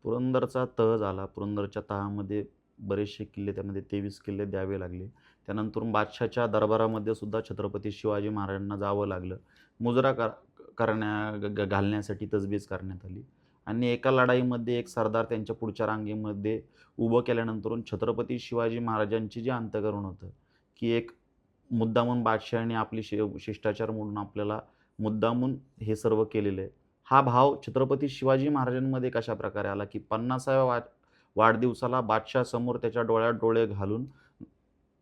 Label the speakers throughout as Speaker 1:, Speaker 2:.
Speaker 1: पुरंदरचा तह झाला. पुरंदरच्या तहामध्ये बरेचसे किल्ले, त्यामध्ये 23 किल्ले द्यावे लागले. त्यानंतरून बादशाहच्या दरबारामध्ये सुद्धा छत्रपती शिवाजी महाराजांना जावं लागलं. मुजरा घालण्यासाठी तजवीज करण्यात आली आणि एका लढाईमध्ये एक सरदार त्यांच्या पुढच्या रांगेमध्ये उभं केल्यानंतरून छत्रपती शिवाजी महाराजांची जे अंतःकरण होतं, की एक मुद्दामून बादशहाने आपली शिष्टाचार मोडून आपल्याला मुद्दामून हे सर्व केलेलं आहे. हा भाव छत्रपती शिवाजी महाराजांमध्ये कशाप्रकारे आला, की 50व्या वाढदिवसाला बादशहासमोर त्याच्या डोळ्यात डोळे घालून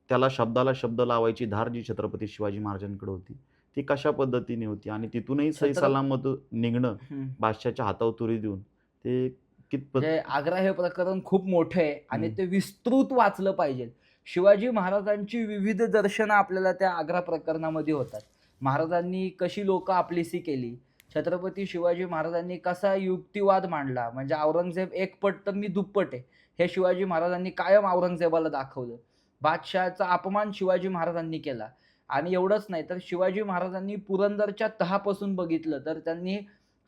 Speaker 1: त्याला शब्दाला शब्द लावायची धार जी छत्रपती शिवाजी महाराजांकडे होती, ती कशा पद्धतीने होती आणि तिथूनही सही
Speaker 2: छत्र
Speaker 1: सलामत निघणं
Speaker 2: हं.
Speaker 1: बादशहाच्या हातावर तुरी देऊन, ते कितपत
Speaker 2: म्हणजे आग्रा हे प्रकरण खूप मोठं आहे आणि
Speaker 1: हं.
Speaker 2: ते विस्तृत वाचलं पाहिजे. शिवाजी महाराजांची विविध दर्शनं आपल्याला त्या आग्रा प्रकरणामध्ये होतात. महाराजांनी कशी लोकं आपलीसी केली. छत्रपती शिवाजी महाराजांनी कसा युक्तिवाद मांडला. म्हणजे औरंगजेब एकपट तर मी दुप्पट आहे. हे शिवाजी महाराजांनी कायम औरंगजेबाला दाखवलं. बादशहाचा अपमान शिवाजी महाराजांनी केला आणि एवढंच नाही तर शिवाजी महाराजांनी पुरंदरच्या तहापासून बघितलं तर त्यांनी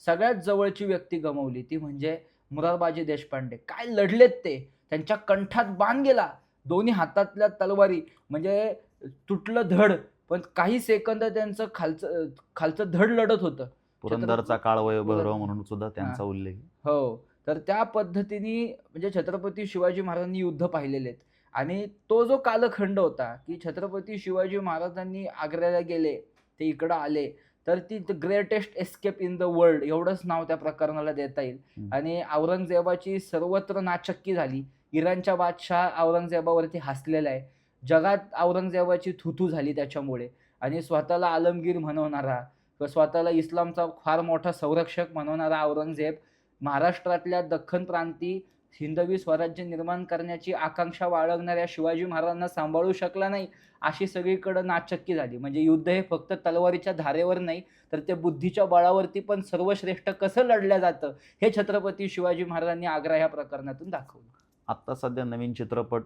Speaker 2: सगळ्यात जवळची व्यक्ती गमावली. ती म्हणजे मोरारबाजी देशपांडे. काय लढलेत ते. त्यांच्या कंठात बाण गेला. दोन्ही हातातल्या तलवारी म्हणजे तुटलं धड, पण काही सेकंद त्यांचं खालचं खालचं धड लढत होतं.
Speaker 1: पुरंदरचा काळभैरव
Speaker 2: पुरं
Speaker 1: म्हणून सुद्धा
Speaker 2: हां.
Speaker 1: त्यांचा उल्लेख आहे.
Speaker 2: हो. तर त्या पद्धतीने म्हणजे छत्रपती शिवाजी महाराजांनी युद्ध पाहिलेले आहेत आणि तो जो कालखंड होता, की छत्रपती शिवाजी महाराजांनी आग्र्याला गेले, ते इकडं आले, तर ती greatest escape in the world एवढंच नाव त्या प्रकरणाला देता येईल.
Speaker 1: हं.
Speaker 2: आणि औरंगजेबाची सर्वत्र नाचक्की झाली. इराणच्या बादशाह औरंगजेबावरती हसलेला आहे. जगात औरंगजेबाची थू झाली त्याच्यामुळे आणि स्वतःला आलमगीर म्हणवणारा व स्वतःला इस्लामचा फार मोठा संरक्षक म्हणवणारा औरंगजेब महाराष्ट्रातल्या दख्खन प्रांती हिंदवी स्वराज्य निर्माण करण्याची आकांक्षा बाळगणाऱ्या शिवाजी महाराजांना सांभाळू शकला नाही, अशी सगळीकडं नाचक्की झाली. म्हणजे युद्ध हे फक्त तलवारीच्या धारेवर नाही, तर ते बुद्धीच्या बळावरती पण सर्वश्रेष्ठ कसं लढलं जातं, हे छत्रपती शिवाजी महाराजांनी आग्रा ह्या प्रकरणातून दाखवलं.
Speaker 1: आत्ता सध्या नवीन चित्रपट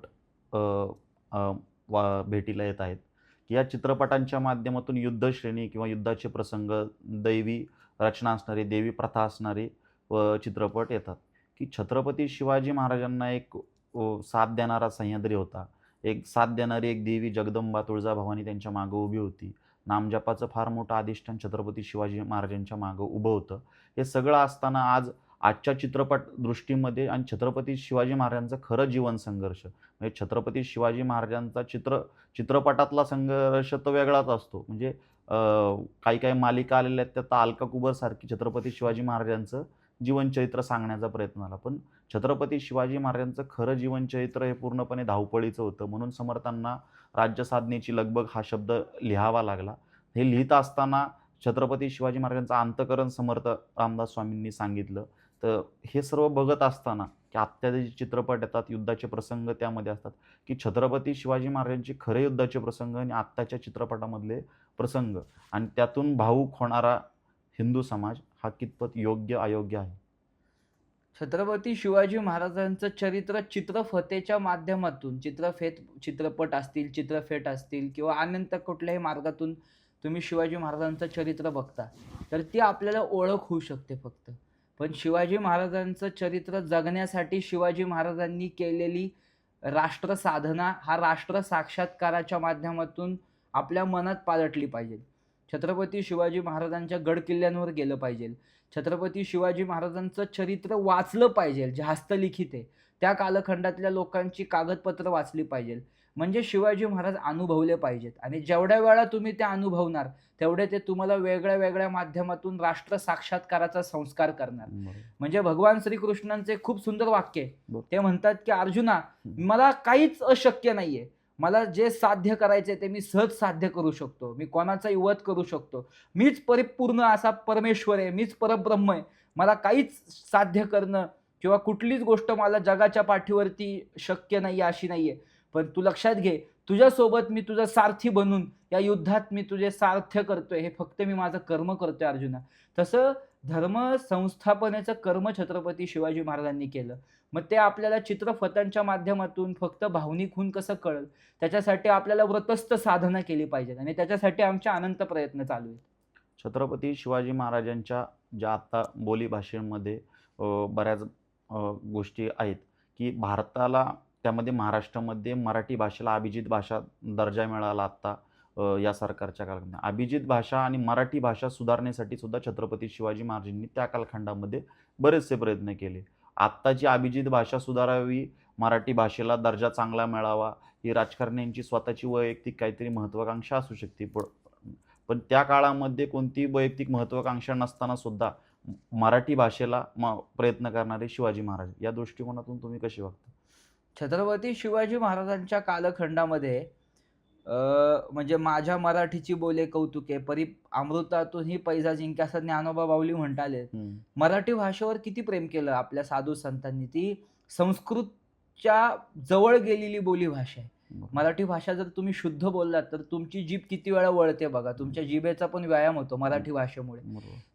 Speaker 1: अ, अ, भेटीला येत आहेत. या चित्रपटांच्या माध्यमातून युद्धश्रेणी किंवा युद्धाचे प्रसंग, दैवी रचना असणारे, देवी प्रथा असणारे चित्रपट येतात, की छत्रपती शिवाजी महाराजांना एक साथ देणारा सह्याद्री होता. एक साथ देणारी एक देवी जगदंबा तुळजाभवानी त्यांच्या मागे उभी होती. नामजपाचं फार मोठं अधिष्ठान छत्रपती शिवाजी महाराजांच्या मागे उभं होतं. हे सगळं असताना आज आजच्या चित्रपट दृष्टीमध्ये आणि छत्रपती शिवाजी महाराजांचं खरं जीवन संघर्ष म्हणजे छत्रपती शिवाजी महाराजांचा चित्रपटातला संघर्ष तो वेगळाच असतो. म्हणजे काही काही मालिका आलेल्या आहेत त्यात अलका कुबरसारखी छत्रपती शिवाजी महाराजांचं जीवनचरित्र सांगण्याचा प्रयत्न झाला. पण छत्रपती शिवाजी महाराजांचं खरं जीवनचरित्र हे पूर्णपणे धावपळीचं होतं. म्हणून समर्थांना राज्य साधनेची लगबग हा शब्द लिहावा लागला. हे लिहित असताना छत्रपती शिवाजी महाराजांचं अंतःकरण समर्थ रामदास स्वामींनी सांगितलं. तर हे सर्व बघत असताना, की आत्ता जे चित्रपट येतात, युद्धाचे प्रसंग त्यामध्ये असतात, की छत्रपती शिवाजी महाराजांचे खरे युद्धाचे प्रसंग आणि आत्ताच्या चित्रपटामधले प्रसंग आणि त्यातून भावूक होणारा हिंदू समाज हा कितपत योग्य, अयोग्य आहे?
Speaker 2: छत्रपती शिवाजी महाराजांचं चरित्र चित्रफतेच्या माध्यमातून चित्रपट असतील, चित्रफेट असतील किंवा अनंत कुठल्याही मार्गातून तुम्ही शिवाजी महाराजांचं चरित्र बघता, तर ती आपल्याला ओळख होऊ शकते फक्त. पण शिवाजी महाराजांचं चरित्र जगण्यासाठी शिवाजी महाराजांनी केलेली राष्ट्रसाधना हा राष्ट्र साक्षात्काराच्या माध्यमातून आपल्या मनात पालटली पाहिजे. छत्रपती शिवाजी महाराजांच्या गडकिल्ल्यांवर गेलं पाहिजे. छत्रपती शिवाजी महाराजांचं चरित्र वाचलं पाहिजे, जे हस्तलिखित आहे. त्या कालखंडातल्या लोकांची कागदपत्र वाचली पाहिजे. म्हणजे शिवाजी महाराज अनुभवले पाहिजेत आणि जेवढ्या वेळा तुम्ही ते अनुभवणार, तेवढे ते तुम्हाला वेगळ्या-वेगळ्या माध्यमातून राष्ट्र साक्षात्काराचा संस्कार करणार.
Speaker 1: बरोबर.
Speaker 2: म्हणजे भगवान श्रीकृष्णांचं एक खूप सुंदर वाक्य आहे.
Speaker 1: बरं.
Speaker 2: ते म्हणतात, की "अर्जुना,
Speaker 1: हं.
Speaker 2: मला काहीच अशक्य नाहीये. मला जे साध्य करायचंय ते मी सहज साध्य करू शकतो. मी कोणाचाही वध करू शकतो. मीच परिपूर्ण असा परमेश्वर आहे. मीच परब्रह्म आहे. मला काहीच साध्य करणं किंवा कुठलीच गोष्ट मला जगाच्या पाठीवरती शक्य नाहीये अशी नाहीये. पण तू लक्षात घे, तुझ्यासोबत मी तुझा सारथी बनून या युद्धात मी तुझे सारथ्य करतोय. हे फक्त मी माझं कर्म करतोय अर्जुना." तसं धर्म संस्थापनेचं कर्म छत्रपती शिवाजी महाराजांनी केलं. मग ते आपल्याला चित्रफतांच्या माध्यमातून फक्त भावनिक होऊन कसं कळेल, त्याच्यासाठी आपल्याला व्रतस्थ साधना केली पाहिजे आणि त्याच्यासाठी आमचे अनंत प्रयत्न चालू आहेत.
Speaker 1: छत्रपती शिवाजी महाराजांच्या ज्या आत्ता बोलीभाषेमध्ये बऱ्याच गोष्टी आहेत की भारताला त्यामध्ये महाराष्ट्रामध्ये मराठी भाषेला अभिजित भाषा दर्जा मिळाला आत्ता या सरकारच्या काळामध्ये. अभिजित भाषा आणि मराठी भाषा सुधारण्यासाठी सुद्धा छत्रपती शिवाजी महाराजांनी त्या कालखंडामध्ये बरेचसे प्रयत्न केले. आत्ताची अभिजित भाषा सुधारावी, मराठी भाषेला दर्जा चांगला मिळावा, ही राजकारण्यांची स्वतःची वैयक्तिक काहीतरी महत्त्वाकांक्षा असू शकते. पण त्या काळामध्ये कोणतीही वैयक्तिक महत्त्वाकांक्षा नसताना सुद्धा मराठी भाषेला प्रयत्न करणारे शिवाजी महाराज, या दृष्टिकोनातून तुम्ही कशी बघता?
Speaker 2: छत्रपती शिवाजी महाराजांच्या कालखंडामध्ये म्हणजे माझ्या मराठीची बोले कौतुके परी अमृतातूनही पैजा जिंके असं ज्ञानोबा बावली म्हणताले. मराठी भाषेवर किती प्रेम केलं आपल्या साधू संतांनी. ती संस्कृतच्या जवळ गेलेली बोली भाषा आहे. मराठी भाषा जर तुम्ही शुद्ध बोललात तर तुमची जीभ किती वेळा वळते बघा. तुमच्या जिभेचा पण व्यायाम होतो मराठी भाषेमुळे.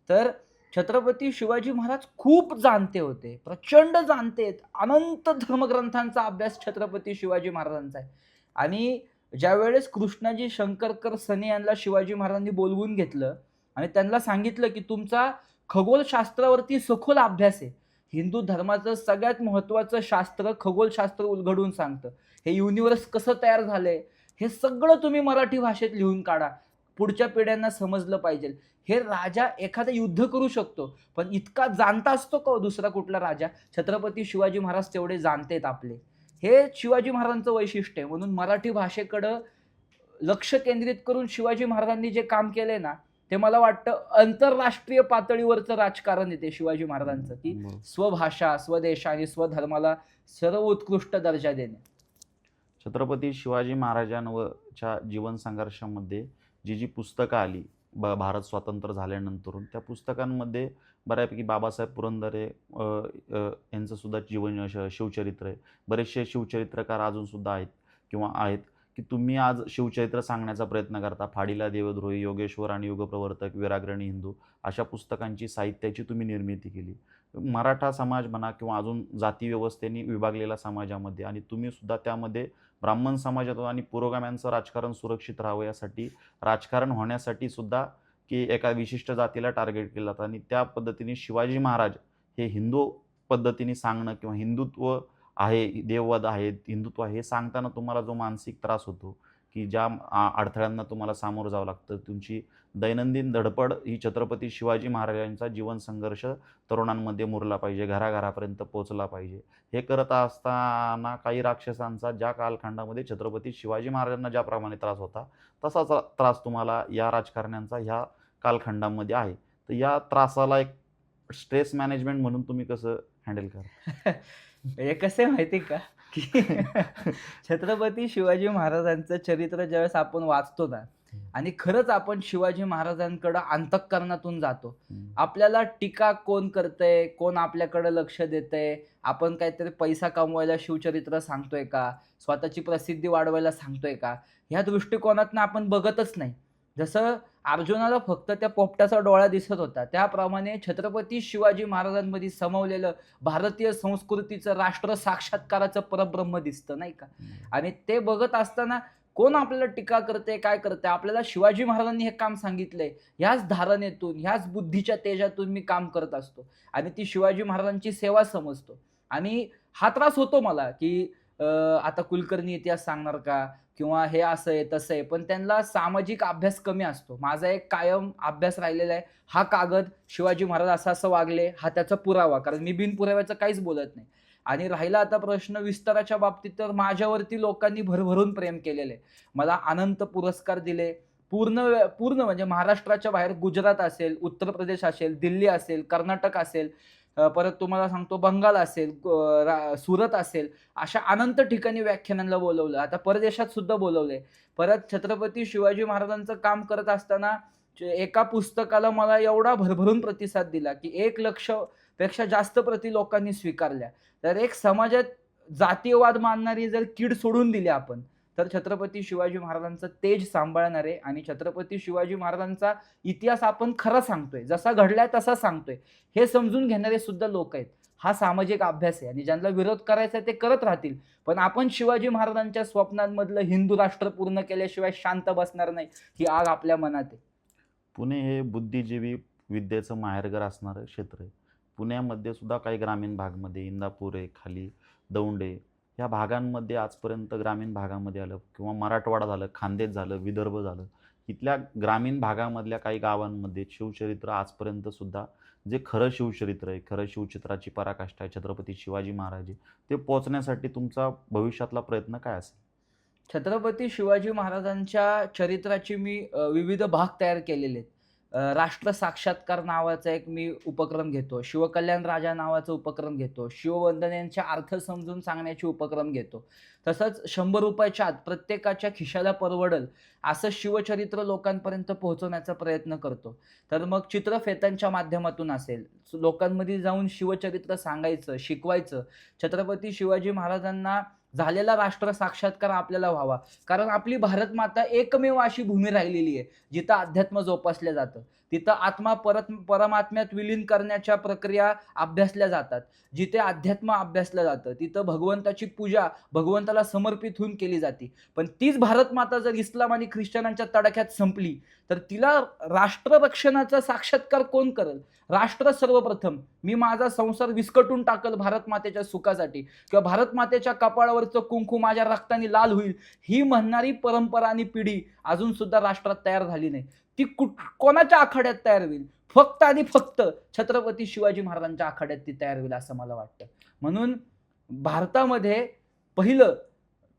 Speaker 2: तर छत्रपती शिवाजी महाराज खूप जाणते होते, प्रचंड जाणते. अनंत धर्मग्रंथांचा अभ्यास छत्रपती शिवाजी महाराजांचा आहे. आणि ज्यावेळेस कृष्णाजी शंकरकर सने यांना शिवाजी महाराजांनी बोलवून घेतलं आणि त्यांना सांगितलं की तुमचा खगोलशास्त्रावरती सखोल अभ्यास आहे. हिंदू धर्माचं सगळ्यात महत्त्वाचं शास्त्र खगोलशास्त्र उलगडून सांगतं. हे युनिव्हर्स कसं तयार झालंय हे सगळं तुम्ही मराठी भाषेत लिहून काढा, पुढच्या पिढ्यांना समजलं पाहिजे. हे राजा एखादं युद्ध करू शकतो, पण इतका जाणता असतो का दुसरा कुठला राजा? छत्रपती शिवाजी महाराज तेवढे जाणतेत आपले. हे शिवाजी महाराजांचं वैशिष्ट्य आहे. म्हणून मराठी भाषेकडं लक्ष केंद्रित करून शिवाजी महाराजांनी जे काम केलंय ना, ते मला वाटतं आंतरराष्ट्रीय पातळीवरचं राजकारण येते शिवाजी महाराजांचं, की स्वभाषा, स्वदेश आणि स्वधर्माला सर्वोत्कृष्ट दर्जा देणे.
Speaker 1: छत्रपती शिवाजी महाराजांच्या जीवन संघर्षामध्ये जी पुस्तकं आली भारत स्वतंत्र झाल्यानंतरून, त्या पुस्तकांमध्ये बऱ्यापैकी बाबासाहेब पुरंदरे यांचं सुद्धा जीवन शिवचरित्र आहे. बरेचसे शिवचरित्रकार अजूनसुद्धा आहेत किंवा आहेत की तुम्ही आज शिवचरित्र सांगण्याचा प्रयत्न करता. फाडीला देवद्रोही, योगेश्वर आणि युगप्रवर्तक, वीराग्रणी हिंदू अशा पुस्तकांची, साहित्याची तुम्ही निर्मिती केली. मराठा समाज म्हणा किंवा अजून जाती व्यवस्थेने विभागलेल्या समाजामध्ये, आणि तुम्ही सुद्धा त्यामध्ये ब्राह्मण समाजात आणि पुरोगाम्यांचं राजकारण सुरक्षित राहावं यासाठी, राजकारण होण्यासाठी सुद्धा की एका विशिष्ट जातीला टार्गेट केलं जातं. आणि त्या पद्धतीने शिवाजी महाराज हे हिंदू पद्धतीने सांगणं किंवा हिंदुत्व आहे, देववाद आहे, हिंदुत्व आहे हे सांगताना तुम्हाला जो मानसिक त्रास होतो, की ज्या अडथळ्यांना तुम्हाला सामोरं जावं लागतं, तुमची दैनंदिन धडपड ही छत्रपती शिवाजी महाराजांचा जीवन संघर्ष तरुणांमध्ये मुरला पाहिजे, घराघरापर्यंत पोहोचला पाहिजे. हे करत असताना काही राक्षसांचा ज्या कालखंडामध्ये छत्रपती शिवाजी महाराजांना ज्याप्रमाणे त्रास होता, तसाच त्रास तुम्हाला या राजकारण्यांचा ह्या कालखंडामध्ये आहे. तर या त्रासाला एक स्ट्रेस मॅनेजमेंट म्हणून तुम्ही कसं हँडल करा?
Speaker 2: हे कसे माहिती का, की छत्रपती शिवाजी महाराजांचं चरित्र ज्यावेळेस आपण वाचतो ना, आणि खरंच आपण शिवाजी महाराजांकडं अंतःकरणातून जातो. आपल्याला टीका कोण करतंय, कोण आपल्याकडं लक्ष देतंय, आपण काहीतरी पैसा कमवायला शिवचरित्र सांगतोय का, स्वतःची प्रसिद्धी वाढवायला सांगतोय का, ह्या दृष्टिकोनातनं आपण बघतच नाही. जसं अर्जुनाला फक्त त्या पोपटाचा डोळा दिसत होता, त्याप्रमाणे छत्रपती शिवाजी महाराजांमध्ये समवलेलं भारतीय संस्कृतीचं राष्ट्र साक्षात्काराचं परब्रह्म दिसतं, नाही का? आणि ते बघत असताना कोण आपल्याला टीका करते, काय करते, आपल्याला शिवाजी महाराजांनी हे काम सांगितलंय, ह्याच धारणेतून, ह्याच बुद्धीच्या तेजातून मी काम करत असतो आणि ती शिवाजी महाराजांची सेवा समजतो. आणि हा त्रास होतो मला, की आता कुलकर्णी इतिहास सांगणार का, किंवा हे असं आहे तसं आहे, पण त्यांना सामाजिक अभ्यास कमी असतो. माझा एक कायम अभ्यास राहिलेला आहे, हा कागद शिवाजी महाराज असं असं वागले, हा त्याचा पुरावा, कारण मी बिनपुराव्याचं काहीच बोलत नाही. आणि राहिला आता प्रश्न विस्ताराच्या बाबतीत, तर माझ्यावरती लोकांनी भरभरून प्रेम केलेले, मला अनंत पुरस्कार दिले. पूर्ण म्हणजे महाराष्ट्राच्या बाहेर गुजरात असेल, उत्तर प्रदेश असेल, दिल्ली असेल, कर्नाटक असेल, परत तुम्हाला सांगतो बंगाल असेल, सुरत असेल, अशा अनंत ठिकाणी व्याख्यानांना बोलवलं. आता परदेशात सुद्धा बोलवलंय. परत छत्रपती शिवाजी महाराजांचं काम करत असताना एका पुस्तकाला मला एवढा भरभरून प्रतिसाद दिला, की 1,00,000 पेक्षा जास्त प्रती लोकांनी स्वीकारल्या. तर एक समाजात जातीयवाद मानणारी जर कीड सोडून दिली आपण, तर छत्रपती शिवाजी महाराजांचं तेज सांभाळणारे आणि छत्रपती शिवाजी महाराजांचा इतिहास आपण खरा सांगतोय, जसा घडलाय तसा सांगतोय, हे समजून घेणारे सुद्धा लोक आहेत. हा सामाजिक अभ्यास आहे आणि ज्यांना विरोध करायचा आहे ते करत राहतील. पण आपण शिवाजी महाराजांच्या स्वप्नांमधलं हिंदू राष्ट्र पूर्ण केल्याशिवाय शांत बसणार नाही, ही आग आपल्या मनात आहे.
Speaker 1: पुणे हे बुद्धिजीवी विद्येचं माहेरघर असणारं क्षेत्र आहे. पुण्यामध्ये सुद्धा काही ग्रामीण भागमध्ये इंदापूर आहे, खाली दौंड आहे, ह्या भागांमध्ये आजपर्यंत ग्रामीण भागामध्ये आलं किंवा मराठवाडा झालं, खान्देश झालं, विदर्भ झालं, इथल्या ग्रामीण भागामधल्या काही गावांमध्ये शिवचरित्र आजपर्यंत सुद्धा जे खरं शिवचरित्र आहे, खरं शिवचित्राची पराकाष्ठा आहे, छत्रपती शिवाजी महाराज आहे, ते पोहोचण्यासाठी तुमचा भविष्यातला प्रयत्न काय असेल?
Speaker 2: छत्रपती शिवाजी महाराजांच्या चरित्राचे मी विविध भाग तयार केलेले आहेत. राष्ट्र साक्षात्कार नावाचा एक मी उपक्रम घेतो. शिवकल्याण राजा नावाचा उपक्रम घेतो. शिववंदनेचे अर्थ समजून सांगण्याचे उपक्रम घेतो. तसंच ₹100च्या आत प्रत्येकाच्या खिशाला परवडेल असं शिवचरित्र लोकांपर्यंत पोहोचवण्याचा प्रयत्न करतो. तर मग चित्रफेतांच्या माध्यमातून असेल, लोकांमध्ये जाऊन शिवचरित्र सांगायचं, शिकवायचं. छत्रपती शिवाजी महाराजांना झालेला राष्ट्र साक्षात्कार आपल्याला व्हावा. कारण आपली भारत माता एकमेव अशी भूमी राहिलेली आहे, जिथं अध्यात्म जोपासलं जातं. तिथं आत्मा परमात्म्यात विलीन करण्याच्या प्रक्रिया अभ्यासल्या जातात. जिथे अध्यात्म अभ्यासलं जातं, तिथं भगवंताची पूजा भगवंताला समर्पित होऊन केली जाते. पण तीच भारत माता जर इस्लाम आणि ख्रिश्चनांच्या तडाख्यात संपली, तर तिला राष्ट्ररक्षणाचा साक्षात्कार कोण करेल? राष्ट्र सर्वप्रथम. मी माझा संसार विस्कटून टाकल भारत मातेच्या सुखासाठी, किंवा भारत मातेच्या कपाळावरचं कुंकू माझ्या रक्ताने लाल होईल, ही म्हणणारी परंपरा आणि पिढी अजून सुद्धा राष्ट्रात तयार झाली नाही. ती कोणाच्या आखाड्यात तयार होईल? फक्त आणि फक्त छत्रपती शिवाजी महाराजांच्या आखाड्यात ती तयार होईल असं मला वाटतं. म्हणून भारतामध्ये पहिलं,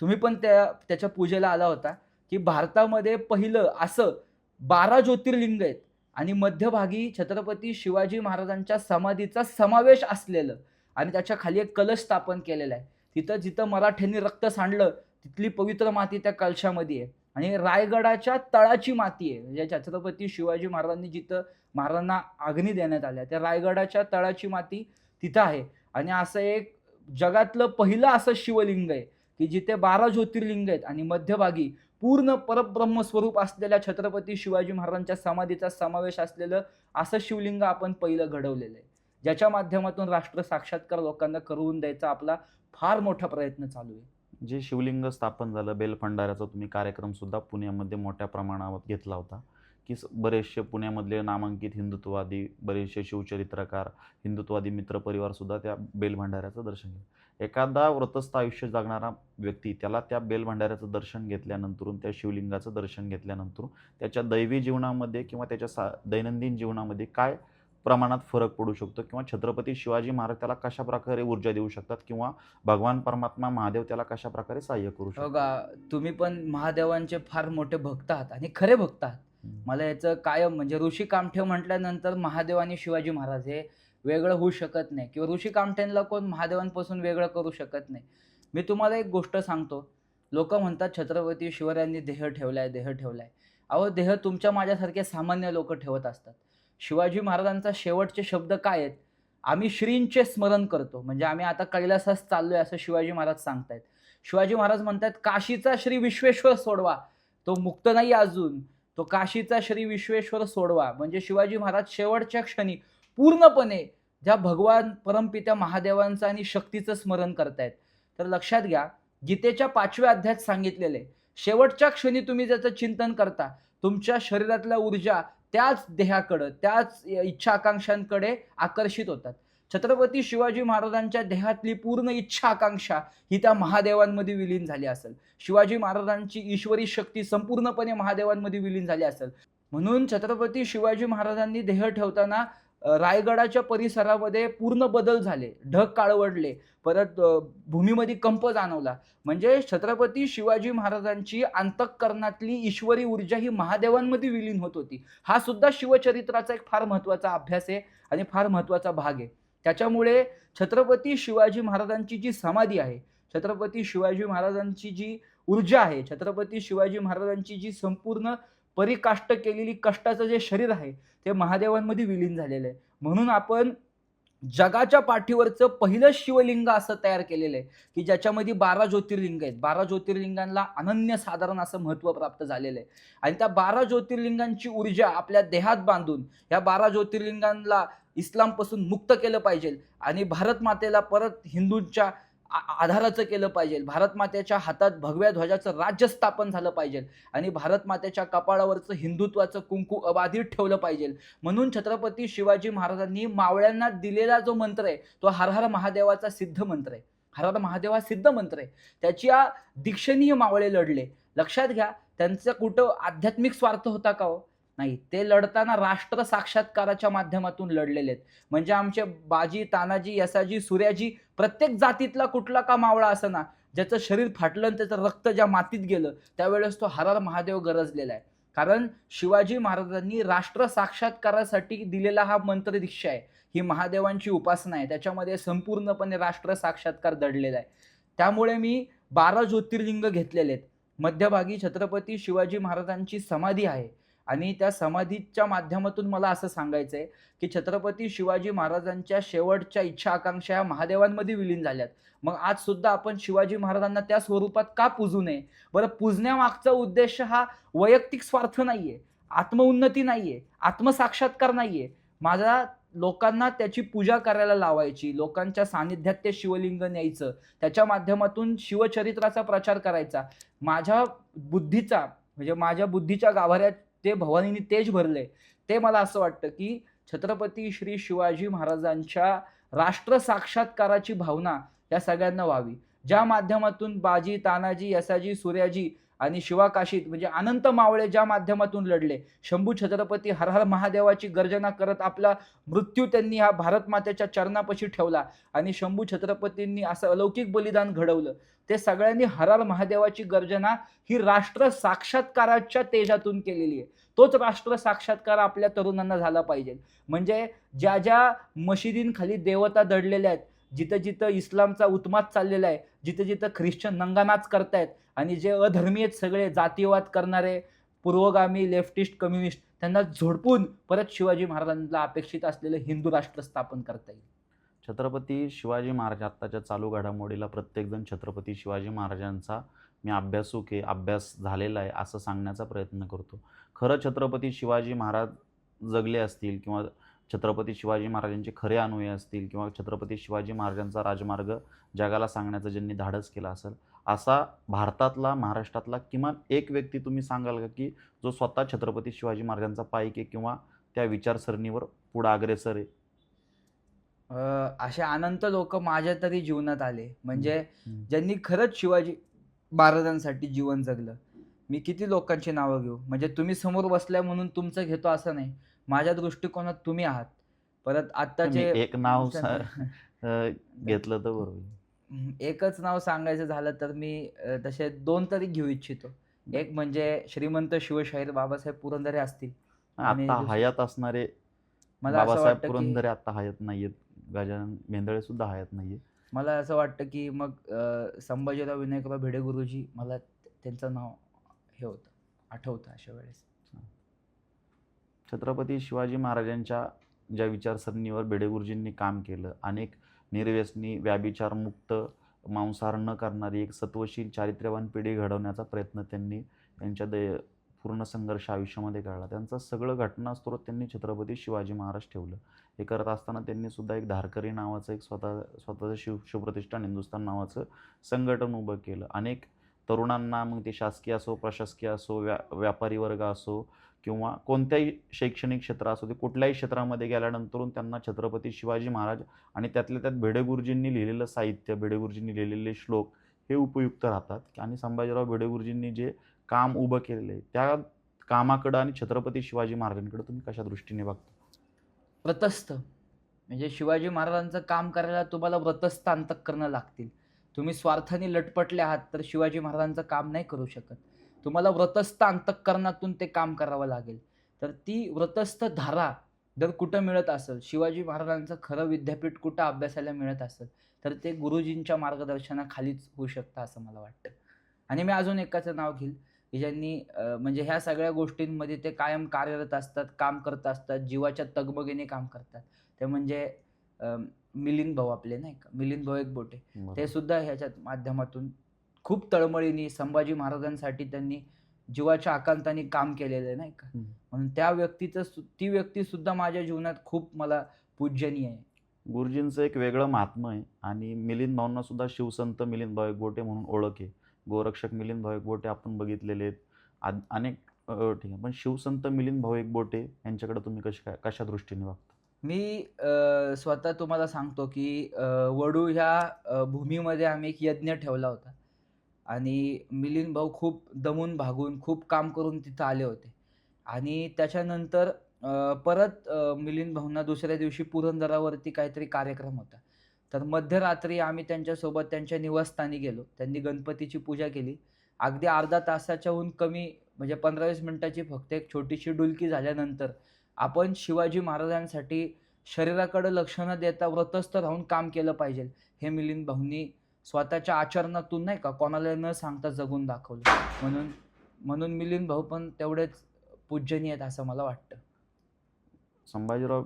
Speaker 2: तुम्ही पण त्याच्या पूजेला आला होता, की भारतामध्ये पहिलं असं 12 ज्योतिर्लिंग आहेत आणि मध्यभागी छत्रपती शिवाजी महाराजांच्या समाधीचा समावेश असलेलं आणि त्याच्या खाली एक कलश स्थापन केलेला आहे. तिथं जिथं मराठ्यांनी रक्त सांडलं तिथली पवित्र माती त्या कलशामध्ये आहे. आणि रायगडाच्या तळाची माती आहे, म्हणजे छत्रपती शिवाजी महाराजांनी जिथं महाराजांना अग्नी देण्यात आल्या त्या रायगडाच्या तळाची माती तिथं आहे. आणि असं एक जगातलं पहिलं असं शिवलिंग आहे की जिथे 12 ज्योतिर्लिंग आहेत आणि मध्यभागी पूर्ण परब्रह्म स्वरूप असलेल्या छत्रपती शिवाजी महाराजांच्या समाधीचा समावेश असलेलं असं शिवलिंग आपण पहिलं घडवलेलं आहे, ज्याच्या माध्यमातून राष्ट्र साक्षात्कार लोकांना करून द्यायचा आपला फार मोठा प्रयत्न चालू आहे.
Speaker 1: जे शिवलिंग स्थापन झालं, बेलफंडाऱ्याचा तुम्ही कार्यक्रम सुद्धा पुण्यामध्ये मोठ्या प्रमाणावर घेतला होता, की बरेचसे पुण्यामधले नामांकित हिंदुत्ववादी, बरेचसे शिवचरित्रकार, हिंदुत्ववादी मित्रपरिवार सुद्धा त्या बेलभंडाऱ्याचं दर्शन घेतलं. एखादा व्रतस्थ आयुष्य जगणारा व्यक्ती त्याला त्या बेलभंडाऱ्याचं दर्शन घेतल्यानंतरून, त्या शिवलिंगाचं दर्शन घेतल्यानंतर त्याच्या दैवी जीवनामध्ये किंवा त्याच्या दैनंदिन जीवनामध्ये काय प्रमाणात फरक पडू शकतो, किंवा छत्रपती शिवाजी महाराज त्याला कशा प्रकारे ऊर्जा देऊ शकतात, किंवा भगवान परमात्मा महादेव त्याला कशा प्रकारे सहाय्य करू शकतात?
Speaker 2: बघा, तुम्ही पण महादेवांचे फार मोठे भक्त आहात आणि खरे भक्त आहात. मला याचं कायम, म्हणजे ऋषी कामठेव म्हटल्यानंतर महादेव आणि शिवाजी महाराज हे वेगळं होऊ शकत नाही, किंवा ऋषी कामठेंना कोण महादेवांपासून वेगळं करू शकत नाही. मी तुम्हाला एक गोष्ट सांगतो. लोक म्हणतात छत्रपती शिवरायांनी देह ठेवलाय, देह ठेवलाय. अहो, देह तुमच्या माझ्यासारखे सामान्य लोक ठेवत असतात. शिवाजी महाराजांचा शेवटचे शब्द काय आहेत? आम्ही श्रींचे स्मरण करतो, म्हणजे आम्ही आता कैलासास चाललोय असं शिवाजी महाराज सांगतायत. शिवाजी महाराज म्हणतात काशीचा श्री विश्वेश्वर सोडवा, तो मुक्त नाही अजून, तो काशीचा श्री विश्वेश्वर सोडवा. म्हणजे शिवाजी महाराज शेवटच्या क्षणी पूर्णपणे ज्या भगवान परमपित्या महादेवांचं आणि शक्तीचं स्मरण करतायत. तर लक्षात घ्या, गीतेच्या 5व्या अध्यायात सांगितलेले शेवटच्या क्षणी तुम्ही ज्याचं चिंतन करता, तुमच्या शरीरातल्या ऊर्जा त्याच देहाकडं, त्याच इच्छा आकांक्षांकडे आकर्षित होतात. छत्रपती शिवाजी महाराजांच्या देहातली पूर्ण इच्छा आकांक्षा ही त्या महादेवांमध्ये विलीन झाली असेल. शिवाजी महाराजांची ईश्वरी शक्ती संपूर्णपणे महादेवांमध्ये विलीन झाली असेल. म्हणून छत्रपती शिवाजी महाराजांनी देह ठेवताना रायगडाच्या परिसरामध्ये पूर्ण बदल झाले, ढग काळवडले, परत भूमीमध्ये कंप जाणवला. म्हणजे छत्रपती शिवाजी महाराजांची अंतःकरणातली ईश्वरी ऊर्जा ही महादेवांमध्ये विलीन होत होती. हा सुद्धा शिवचरित्राचा एक फार महत्त्वाचा अभ्यास आहे आणि फार महत्त्वाचा भाग आहे. त्याच्यामुळे छत्रपती शिवाजी महाराजांची जी समाधी आहे, छत्रपती शिवाजी महाराजांची जी ऊर्जा आहे, छत्रपती शिवाजी महाराजांची जी संपूर्ण परिकाष्ट केलेली कष्टाचं जे शरीर आहे ते महादेवांमध्ये विलीन झालेलं आहे. म्हणून आपण जगाच्या पाठीवरचं पहिलं शिवलिंग असं तयार केलेलं आहे की ज्याच्यामध्ये 12 ज्योतिर्लिंग आहेत. 12 ज्योतिर्लिंगांना अनन्यसाधारण असं महत्त्व प्राप्त झालेलं आहे. आणि त्या 12 ज्योतिर्लिंगांची ऊर्जा आपल्या देहात बांधून या 12 ज्योतिर्लिंगांना इस्लामपासून मुक्त केलं पाहिजे आणि भारत मातेला परत हिंदूंच्या आधाराचं केलं पाहिजे. भारत मातेच्या हातात भगव्या ध्वजाचं राज्य स्थापन झालं पाहिजे आणि भारत मातेच्या कपाळावरचं हिंदुत्वाचं कुंकू अबाधित ठेवलं पाहिजे. म्हणून छत्रपती शिवाजी महाराजांनी मावळ्यांना दिलेला जो मंत्र आहे तो हर हर महादेवाचा सिद्ध मंत्र आहे. हर हर महादेव हा सिद्ध मंत्र आहे. त्याच्या दीक्षेने मावळे लढले. लक्षात घ्या, त्यांचा कुठं आध्यात्मिक स्वार्थ होता का हो? नाही. ते लढताना राष्ट्र साक्षात्काराच्या माध्यमातून लढलेले आहेत. म्हणजे आमचे बाजी, तानाजी, यसाजी, सूर्याजी, प्रत्येक जातीतला कुठला का मावळा असना, ज्याचं शरीर फाटलं आणि त्याचं रक्त ज्या मातीत गेलं त्यावेळेस तो हर हर महादेव गरजलेला आहे. कारण शिवाजी महाराजांनी राष्ट्र साक्षात्कारासाठी दिलेला हा मंत्र दीक्षा आहे. ही महादेवांची उपासना आहे. त्याच्यामध्ये संपूर्णपणे राष्ट्र साक्षात्कार दडलेला आहे. त्यामुळे मी 12 ज्योतिर्लिंग घेतलेले आहेत. मध्यभागी छत्रपती शिवाजी महाराजांची समाधी आहे आणि त्या समाधीच्या माध्यमातून मला असं सांगायचं आहे की छत्रपती शिवाजी महाराजांच्या शेवटच्या इच्छा आकांक्षा महादेवांमध्ये विलीन झाल्यात. मग आज सुद्धा आपण शिवाजी महाराजांना त्या स्वरूपात का पूजू नये? बरं, पूजण्यामागचा उद्देश हा वैयक्तिक स्वार्थ नाहीये, आत्मउन्नती नाहीये, आत्मसाक्षात्कार नाहीये. माझा लोकांना त्याची पूजा करायला लावायची, लोकांच्या सानिध्यात ते शिवलिंग न्यायचं, त्याच्या माध्यमातून शिवचरित्राचा प्रचार करायचा. माझ्या बुद्धीचा म्हणजे माझ्या बुद्धीच्या गाभाऱ्यात ते भवानीने तेज भरले. ते मला असं वाटतं की छत्रपती श्री शिवाजी महाराजांच्या राष्ट्र साक्षात्काराची भावना या सगळ्यांना व्हावी. ज्या माध्यमातून बाजी, तानाजी, यसाजी, सूर्याजी आणि शिवाकाशीत म्हणजे अनंत मावळे ज्या माध्यमातून लढले, शंभू छत्रपती हर हर महादेवाची गर्जना करत आपला मृत्यू त्यांनी हा भारत मातेच्या चरणापाशी ठेवला आणि शंभू छत्रपतींनी असं अलौकिक बलिदान घडवलं. ते सगळ्यांनी हर हर महादेवाची गर्जना ही राष्ट्र साक्षात्काराच्या तेजातून केलेली आहे. तोच राष्ट्र साक्षात्कार आपल्या तरुणांना झाला पाहिजे. म्हणजे ज्या ज्या मशिदींखाली देवता दडलेल्या आहेत, जिथं जिथं इस्लामचा उत्मात चाललेला आहे, जिथं जिथं ख्रिश्चन नंगानाच करतायत आणि जे अधर्मी आहेत सगळे जातीयवाद करणारे पूर्वगामी लेफ्टिस्ट कम्युनिस्ट, त्यांना झोडपून परत शिवाजी महाराजांना अपेक्षित असलेलं हिंदू राष्ट्र स्थापन करता येईल.
Speaker 1: छत्रपती शिवाजी महाराज आत्ताच्या चालू घडामोडीला प्रत्येकजण छत्रपती शिवाजी महाराजांचा मी अभ्यासूक आहे, अभ्यास झालेला आहे असं सांगण्याचा प्रयत्न करतो. खरं छत्रपती शिवाजी महाराज जगले असतील किंवा छत्रपती शिवाजी महाराजांचे खरे अनुयायी असतील किंवा छत्रपती शिवाजी महाराजांचा राजमार्ग जगाला सांगण्याचं ज्यांनी धाडस केलं असेल, असा भारतातला, महाराष्ट्रातला किमान एक व्यक्ती तुम्ही सांगाल का की जो स्वतः छत्रपती शिवाजी महाराजांचा पाईक आहे किंवा त्या विचारसरणीवर पुढं अग्रेसर आहे?
Speaker 2: असे अनंत लोक माझ्या तरी जीवनात आले म्हणजे
Speaker 1: हम्म.
Speaker 2: ज्यांनी खरंच शिवाजी महाराजांसाठी जीवन जगलं. मी किती लोकांची नावं घेऊ? म्हणजे तुम्ही समोर बसलाय म्हणून तुमचं घेतो असं नाही. माझ्या दृष्टिकोनात तुम्ही आहात. परत
Speaker 1: मी
Speaker 2: आत्ताचे
Speaker 1: एक नाव घेतलं तर बरोबर.
Speaker 2: एकच नाव सांगायचं झालं तर मी तसे 2 तरी घेऊ इच्छितो. एक म्हणजे श्रीमंत शिवशाहीर बाबासाहेब पुरंदरे असतील आणि
Speaker 1: आता हयात असणारे
Speaker 2: मला असं
Speaker 1: बाबासाहेब
Speaker 2: वाटतं की
Speaker 1: पुरंदरे आता हयात नाहीयेत. गजानन भेंदळे सुद्धा हयात नाहीये.
Speaker 2: मला असं वाटतं की मग संभाजीराव विनायकराव भिडे गुरुजी मला त्यांचं नाव हे होतं, आठवतं अशा वेळेस.
Speaker 1: छत्रपती शिवाजी महाराजांच्या ज्या विचारसरणीवर भिडे गुरुजींनी काम केलं, अनेक निर्व्यसनी, व्याभिचारमुक्त, मांसाहार न करणारी एक सत्वशील, चारित्र्यवान पिढी घडवण्याचा प्रयत्न त्यांनी त्यांच्या पूर्ण संघर्ष आयुष्यामध्ये काढला. त्यांचं सगळं घटनास्त्रोत त्यांनी छत्रपती शिवाजी महाराज ठेवलं. हे करत असताना त्यांनी सुद्धा एक धारकरी नावाचं एक स्वतःचं शिवप्रतिष्ठान हिंदुस्थान नावाचं संघटन उभं केलं. अनेक तरुणांना, मग ते शासकीय असो, प्रशासकीय असो, व्यापारी वर्ग असो किंवा कोणत्याही शैक्षणिक क्षेत्र असो, ते कुठल्याही क्षेत्रामध्ये गेल्यानंतरून त्यांना छत्रपती शिवाजी महाराज आणि त्यातल्या त्यात भिडे गुरुजींनी लिहिलेलं साहित्य, भिडे गुरुजींनी लिहिलेले श्लोक हे उपयुक्त राहतात. आणि संभाजीराव भिडे गुरुजींनी जे काम उभं केलेलं आहे त्या कामाकडं आणि छत्रपती शिवाजी महाराजांकडे तुम्ही कशा दृष्टीने बघता?
Speaker 2: व्रतस्थ म्हणजे शिवाजी महाराजांचं काम करायला तुम्हाला व्रतस्थ अंतःकरणं लागतील. तुम्ही स्वार्थाने लटपटले आहात तर शिवाजी महाराजांचं काम नाही करू शकत. तुम्हाला व्रतस्थ अंतःकरणातून ते काम करावं लागेल. तर ती व्रतस्थ धारा जर कुठं मिळत असेल, शिवाजी महाराजांचं खरं विद्यापीठ कुठं अभ्यासाला मिळत असेल तर ते गुरुजींच्या मार्गदर्शनाखालीच होऊ शकतं असं मला वाटतं. आणि मी अजून एकाचं नाव घेईल की ज्यांनी म्हणजे ह्या सगळ्या गोष्टींमध्ये ते कायम कार्यरत असतात, काम करत असतात, जीवाच्या तगमगीने काम करतात. ते म्हणजे मिलिंद भाऊ आपले नाही का, मिलिंद भाऊ एकबोटे. ते सुद्धा ह्याच्यात माध्यमातून खूप तळमळीने संभाजी महाराजांसाठी त्यांनी जीवाच्या आकांताने काम केलेलं आहे नाही का. म्हणून ती व्यक्ती सुद्धा माझ्या जीवनात खूप मला पूजनीय आहे.
Speaker 1: गुरुजींचं एक वेगळं महात्म्य आहे आणि मिलिंद भाऊंना सुद्धा शिवसंत मिलिंद भाऊ एकबोटे म्हणून ओळख आहे. गोरक्षक मिलिंद भाऊ एकबोटे आपण बघितलेले आहेत. अनेक ठिकाणी. पण शिवसंत मिलिंद भाऊ एकबोटे यांच्याकडे तुम्ही कशा दृष्टीने बघता?
Speaker 2: मी स्वतः तुम्हाला सांगतो की वडू ह्या भूमीमध्ये आम्ही एक यज्ञ ठेवला होता आणि मिलिंद भाऊ खूप दमून भागून खूप काम करून तिथं आले होते आणि त्याच्यानंतर परत मिलिंद भाऊंना दुसऱ्या दिवशी पुरंदरावरती काहीतरी कार्यक्रम होता. तर मध्यरात्री आम्ही त्यांच्यासोबत त्यांच्या निवासस्थानी गेलो. त्यांनी गणपतीची पूजा केली. अगदी अर्धा तासाच्याहून कमी म्हणजे 15-20 मिनिटाची फक्त एक छोटीशी डुलकी झाल्यानंतर आपण शिवाजी महाराजांसाठी शरीराकडे लक्ष न देता व्रतस्थ राहून काम केलं पाहिजे. हे मिलिंद भाऊंनी स्वतःच्या आचरणातून नाही का कोणाला न सांगता जगून दाखवलं. म्हणून म्हणून मिलिंद भाऊ पण तेवढेच पूजनीय आहेत असं मला वाटतं.
Speaker 1: संभाजीराव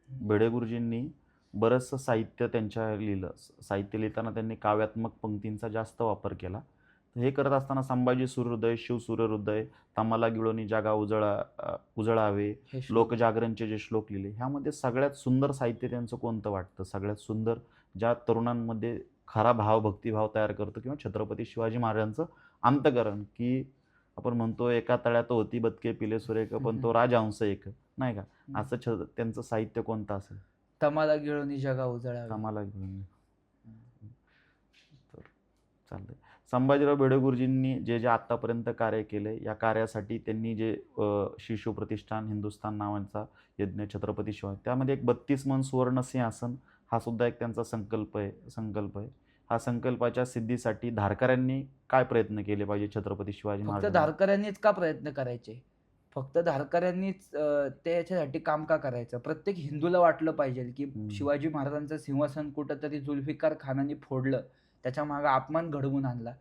Speaker 1: भिडे गुरुजींनी बरंचसं साहित्य त्यांच्या लिहिलं. साहित्य लिहिताना त्यांनी काव्यात्मक पंक्तींचा जास्त वापर केला. तर हे करत असताना संभाजी सूर्योदय, शिव सूर्यहृदय, तमाला गिळोनी जागा उजळावे,
Speaker 2: हे श्लोक.
Speaker 1: लोकजागरणचे जे श्लोक लिहिले, ह्यामध्ये सगळ्यात सुंदर साहित्य त्यांचं कोणतं वाटतं? सगळ्यात सुंदर ज्या तरुणांमध्ये खरा भाव, भक्तिभाव तयार करतं किंवा छत्रपती शिवाजी महाराजांचं अंतःकरण, की आपण म्हणतो एका तळ्यात होती बदके पिले सुरेख, पण तो राजहंस एक, नाही का? असं त्यांचं साहित्य कोणतं असेल?
Speaker 2: तमाला गिळोनी जगा उजळावे.
Speaker 1: तमाला घेऊन. तर चालतंय. संभाजीराव भिडे गुरुजींनी जे जे आत्तापर्यंत कार्य केले, या कार्यासाठी त्यांनी जे शिशु प्रतिष्ठान हिंदुस्थान नावाचा यज्ञ छत्रपती शिवाजी, त्यामध्ये एक 32 मन सुवर्ण सिंहासन हा सुद्धा एक त्यांचा संकल्प आहे. हा संकल्पाच्या सिद्धीसाठी धारकऱ्यांनी काय प्रयत्न केले पाहिजे छत्रपती शिवाजी
Speaker 2: फक्त
Speaker 1: महाराजांना?
Speaker 2: धारकऱ्यांनीच का प्रयत्न करायचे? फक्त धारकऱ्यांनीच त्याच्यासाठी काम का करायचं? प्रत्येक हिंदूला वाटलं पाहिजे की शिवाजी महाराजांचं सिंहासन कुठंतरी जुल्फिकार खानाने फोडलं, त्याच्या मागे अपमान घडवून आणला.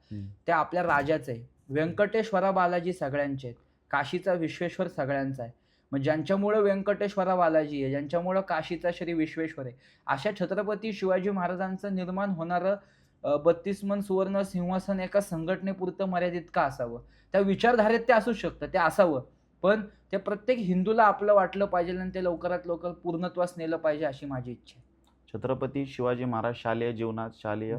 Speaker 2: ते आपल्या राजाचं आहे. व्यंकटेश्वरा बालाजी सगळ्यांचे आहेत. काशीचा विश्वेश्वर सगळ्यांचा आहे. मग ज्यांच्यामुळं व्यंकटेश्वरा बालाजी आहे, ज्यांच्यामुळं काशीचा श्री विश्वेश्वर आहे, अशा छत्रपती शिवाजी महाराजांचं निर्माण होणारं 32 मन सुवर्ण सिंहासन एका संघटनेपुरतं मर्यादित का असावं? त्या विचारधारेत ते असू शकतं, ते असावं. पण ते प्रत्येक हिंदूला आपलं वाटलं पाहिजे आणि ते लवकरात लवकर पूर्णत्वास नेलं पाहिजे अशी माझी इच्छा आहे.
Speaker 1: छत्रपती शिवाजी महाराज शालेय जीवनात, शालेय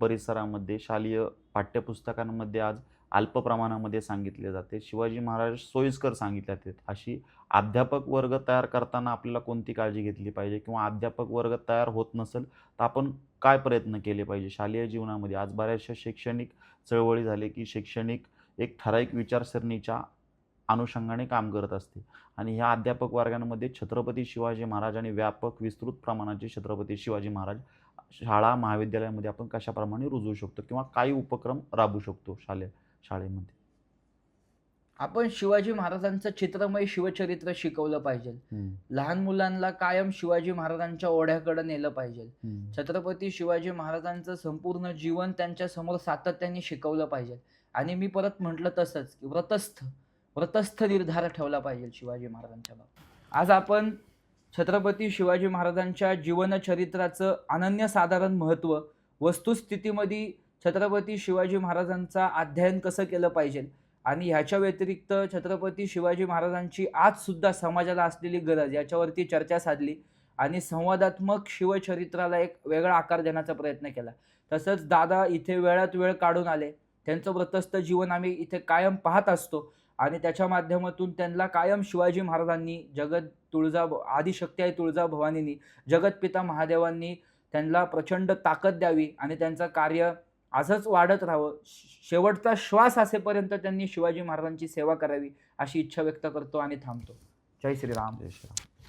Speaker 1: परिसरामध्ये, शालेय पाठ्यपुस्तकांमध्ये आज अल्प प्रमाणामध्ये सांगितले जाते. शिवाजी महाराज सोयीस्कर सांगितले जातात. अशी अध्यापक वर्ग तयार करताना आपल्याला कोणती काळजी घेतली पाहिजे किंवा अध्यापक वर्ग तयार होत नसेल तर आपण काय प्रयत्न केले पाहिजे शालेय जीवनामध्ये? आज बऱ्याचशा शैक्षणिक चळवळी झाली की शैक्षणिक एक ठराविक विचारसरणीच्या अनुषंगाने काम करत असते आणि ह्या अध्यापक वर्गांमध्ये छत्रपती शिवाजी महाराज आणि व्यापक विस्तृत प्रमाणाचे छत्रपती शिवाजी महाराज शाळा महाविद्यालयामध्ये आपण कशाप्रमाणे रुजवू शकतो किंवा काही उपक्रम राबवू शकतो शाळेमध्ये?
Speaker 2: आपण शिवाजी महाराजांचं चित्रमय शिवचरित्र शिकवलं पाहिजे. लहान मुलांना कायम शिवाजी महाराजांच्या ओढ्याकडे नेलं पाहिजे. छत्रपती शिवाजी महाराजांचं संपूर्ण जीवन त्यांच्या समोर सातत्याने शिकवलं पाहिजे. आणि मी परत म्हटलं तसंच की व्रतस्थ निर्धार ठेवला पाहिजे शिवाजी महाराजांच्या बाबतीत. आज आपण छत्रपती शिवाजी महाराजांच्या जीवनचरित्राचं अनन्यसाधारण महत्त्व, वस्तुस्थितीमध्ये छत्रपती शिवाजी महाराजांचा अध्ययन कसं केलं पाहिजे आणि ह्याच्या व्यतिरिक्त छत्रपती शिवाजी महाराजांची आजसुद्धा समाजाला असलेली गरज याच्यावरती चर्चा साधली आणि संवादात्मक शिवचरित्राला एक वेगळा आकार देण्याचा प्रयत्न केला. तसंच दादा इथे वेळात वेळ काढून आले. त्यांचं व्रतस्थ जीवन आम्ही इथे कायम पाहत असतो आणि त्याच्या माध्यमातून त्यांना कायम शिवाजी महाराजांनी, आदिशक्ती आहे तुळजाभवानींनी, जगतपिता महादेवांनी त्यांना प्रचंड ताकद द्यावी आणि त्यांचं कार्य आजच वाढत राहावं, शेवटचा श्वास असेपर्यंत त्यांनी शिवाजी महाराजांची सेवा करावी अशी इच्छा व्यक्त करतो आणि थांबतो. जय श्रीराम.
Speaker 1: जय श्रीराम.